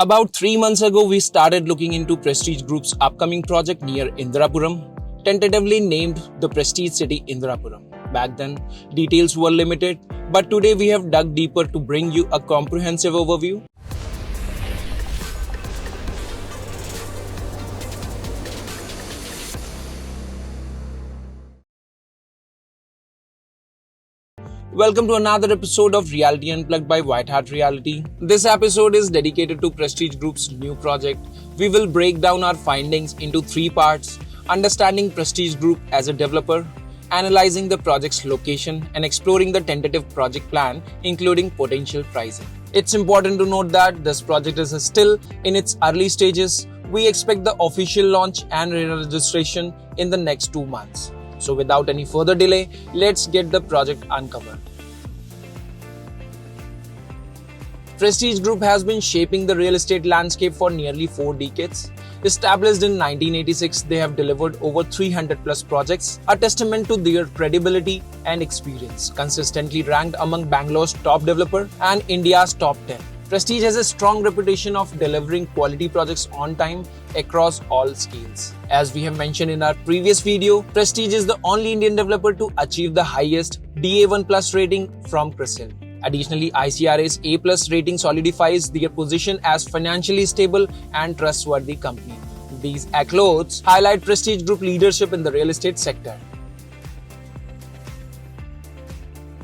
About 3 months ago, we started looking into Prestige Group's upcoming project near Indirapuram, tentatively named the Prestige City Indirapuram. Back then, details were limited, but today we have dug deeper to bring you a comprehensive overview. Welcome to another episode of Reality Unplugged by White Hat Reality. This episode is dedicated to Prestige Group's new project. We will break down our findings into three parts: understanding Prestige Group as a developer, analyzing the project's location, and exploring the tentative project plan, including potential pricing. It's important to note that this project is still in its early stages. We expect the official launch and registration in the next 2 months. So without any further delay, let's get the project uncovered. Prestige Group has been shaping the real estate landscape for nearly 4 decades. Established in 1986, they have delivered over 300 plus projects, a testament to their credibility and experience, consistently ranked among Bangalore's top developer and India's top 10. Prestige has a strong reputation of delivering quality projects on time across all scales. As we have mentioned in our previous video, Prestige is the only Indian developer to achieve the highest DA1 plus rating from CRISIL. Additionally, ICRA's A plus rating solidifies their position as financially stable and trustworthy company. These accolades highlight Prestige Group leadership in the real estate sector.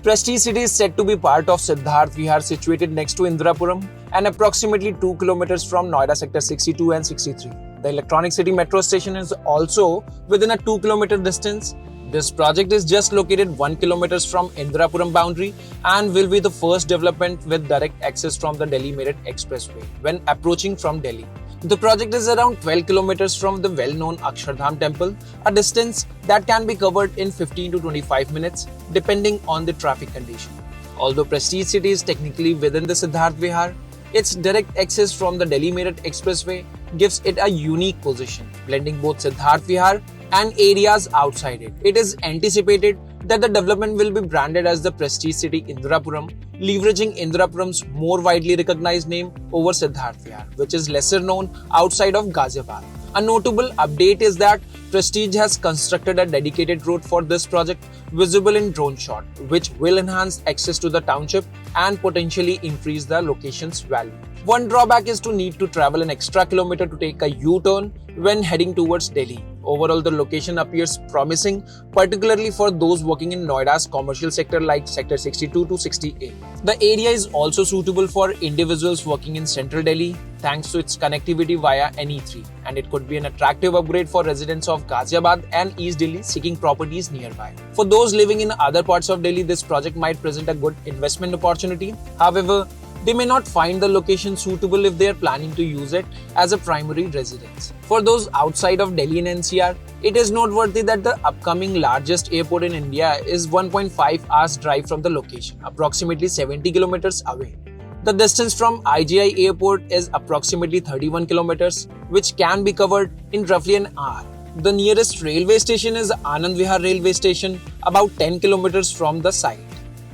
Prestige City is said to be part of Siddharth Vihar, situated next to Indirapuram and approximately 2 kilometers from Noida Sector 62 and 63. The Electronic City metro station is also within a 2-kilometer distance. This project is just located 1 kilometers from Indirapuram boundary and will be the first development with direct access from the Delhi-Meerut Expressway when approaching from Delhi. The project is around 12 kilometers from the well-known Akshardham temple, a distance that can be covered in 15 to 25 minutes depending on the traffic condition. Although Prestige City is technically within the Siddharth Vihar, its direct access from the Delhi-Meerut Expressway gives it a unique position, blending both Siddharth Vihar and areas outside it. It is anticipated that the development will be branded as the Prestige City Indirapuram, leveraging Indirapuram's more widely recognized name over Siddharth Vihar, which is lesser known outside of Ghaziabad. A notable update is that Prestige has constructed a dedicated road for this project, visible in drone shot, which will enhance access to the township and potentially increase the location's value. One drawback is to need to travel an extra kilometer to take a U-turn when heading towards Delhi. Overall, the location appears promising, particularly for those working in Noida's commercial sector like Sector 62 to 68. The area is also suitable for individuals working in central Delhi thanks to its connectivity via NE3, and it could be an attractive upgrade for residents of Ghaziabad and East Delhi seeking properties nearby. For those living in other parts of Delhi, this project might present a good investment opportunity. However, they may not find the location suitable if they are planning to use it as a primary residence. For those outside of Delhi and NCR, it is noteworthy that the upcoming largest airport in India is 1.5 hours drive from the location, approximately 70 kilometers away. The distance from IGI airport is approximately 31 kilometers, which can be covered in roughly an hour. The nearest railway station is Anand Vihar railway station, about 10 kilometers from the site.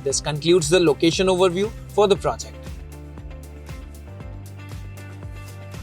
This concludes the location overview for the project.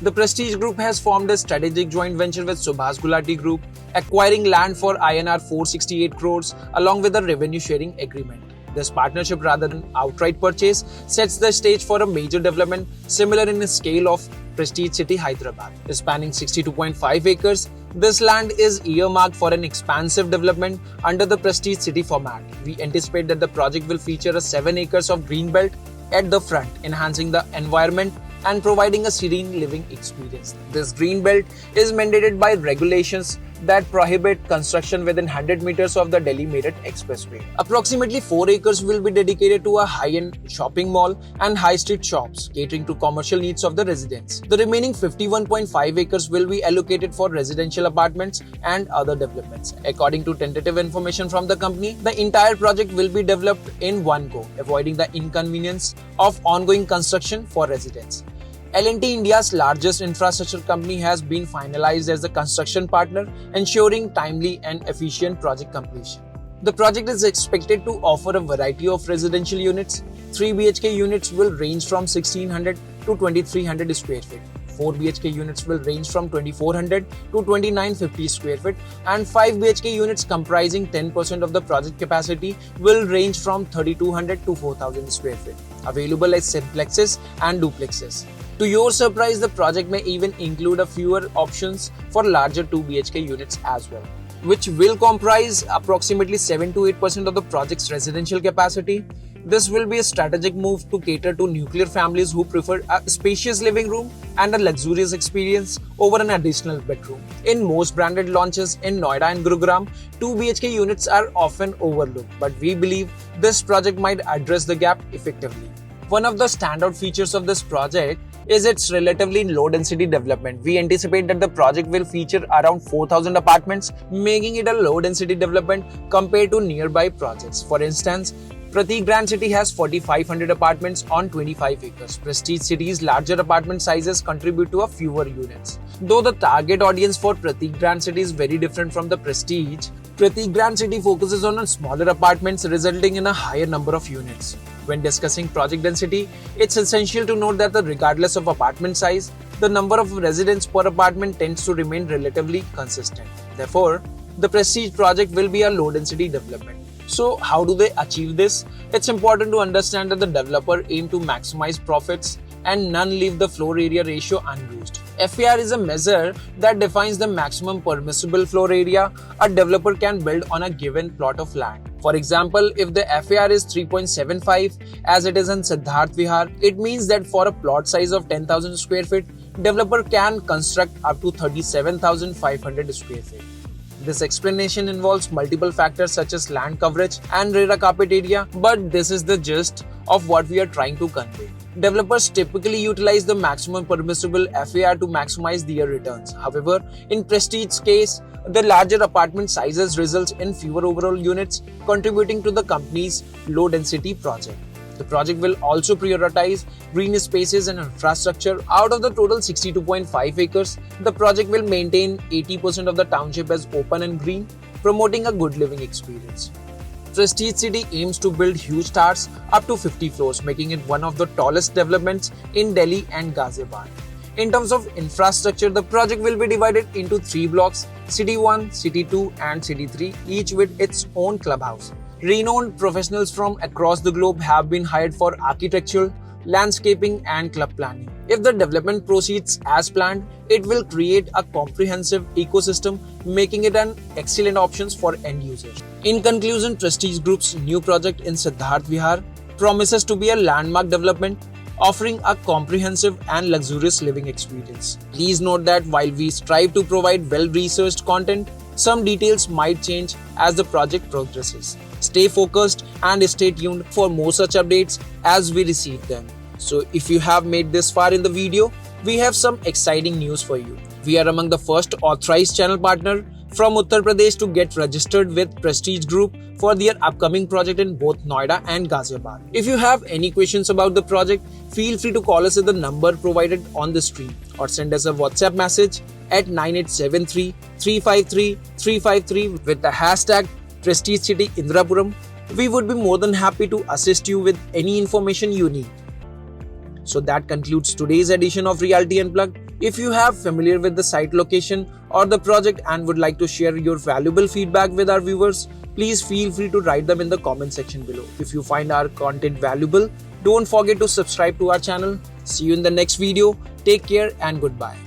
The Prestige Group has formed a strategic joint venture with Subhas Gulati Group, acquiring land for INR 468 crores along with a revenue sharing agreement. This partnership, rather than outright purchase, sets the stage for a major development similar in scale of Prestige City Hyderabad. Spanning 62.5 acres, this land is earmarked for an expansive development under the Prestige City format. We anticipate that the project will feature 7 acres of green belt at the front, enhancing the environment and providing a serene living experience. This green belt is mandated by regulations that prohibit construction within 100 meters of the Delhi-Meerut Expressway. Approximately 4 acres will be dedicated to a high-end shopping mall and high-street shops, catering to commercial needs of the residents. The remaining 51.5 acres will be allocated for residential apartments and other developments. According to tentative information from the company, the entire project will be developed in one go, avoiding the inconvenience of ongoing construction for residents. L&T India's largest infrastructure company has been finalized as the construction partner, ensuring timely and efficient project completion. The project is expected to offer a variety of residential units. 3 BHK units will range from 1600 to 2300 square feet. 4 BHK units will range from 2400 to 2950 square feet, and 5 BHK units comprising 10% of the project capacity will range from 3200 to 4000 square feet, available as simplexes and duplexes. To your surprise, the project may even include a fewer options for larger 2 BHK units as well, which will comprise approximately 7 to 8% of the project's residential capacity. This will be a strategic move to cater to nuclear families who prefer a spacious living room and a luxurious experience over an additional bedroom. In most branded launches in Noida and Gurugram, 2 BHK units are often overlooked, but we believe this project might address the gap effectively. One of the standout features of this project is its relatively low density development. We anticipate that the project will feature around 4,000 apartments, making it a low density development compared to nearby projects. For instance, Prateek Grand City has 4,500 apartments on 25 acres. Prestige City's larger apartment sizes contribute to a fewer units. Though the target audience for Prateek Grand City is very different from the Prestige, Prateek Grand City focuses on smaller apartments, resulting in a higher number of units. When discussing project density, it's essential to note that regardless of apartment size, the number of residents per apartment tends to remain relatively consistent. Therefore, the Prestige project will be a low density development. So, how do they achieve this? It's important to understand that the developer aim to maximize profits and none leave the floor area ratio unused. FAR is a measure that defines the maximum permissible floor area a developer can build on a given plot of land. For example, if the FAR is 3.75 as it is in Siddharth Vihar, it means that for a plot size of 10,000 square feet, developer can construct up to 37,500 square feet. This explanation involves multiple factors such as land coverage and RERA carpet area, but this is the gist of what we are trying to convey. Developers typically utilize the maximum permissible FAR to maximize their returns. However, in Prestige's case, the larger apartment sizes results in fewer overall units, contributing to the company's low density project. The project will also prioritize green spaces and infrastructure. Out of the total 62.5 acres, the project will maintain 80% of the township as open and green, promoting a good living experience. Prestige City aims to build huge towers up to 50 floors, making it one of the tallest developments in Delhi and Ghaziabad. In terms of infrastructure, the project will be divided into 3 blocks: City 1, City 2 and City 3, each with its own clubhouse. Renowned professionals from across the globe have been hired for architectural, landscaping and club planning. If the development proceeds as planned, it will create a comprehensive ecosystem, making it an excellent option for end users. In conclusion, Prestige Group's new project in Siddharth Vihar promises to be a landmark development, offering a comprehensive and luxurious living experience. Please note that while we strive to provide well-researched content, some details might change as the project progresses. Stay focused and stay tuned for more such updates as we receive them. So if you have made this far in the video, we have some exciting news for you. We are among the first authorized channel partner from Uttar Pradesh to get registered with Prestige Group for their upcoming project in both Noida and Ghaziabad. If you have any questions about the project, feel free to call us at the number provided on the screen or send us a WhatsApp message at 9873 353 353 with the hashtag Prestige City Indirapuram. We would be more than happy to assist you with any information you need. So that concludes today's edition of Realty Unplugged. If you have familiar with the site location or the project and would like to share your valuable feedback with our viewers, please feel free to write them in the comment section below. If you find our content valuable, don't forget to subscribe to our channel. See you in the next video. Take care and goodbye.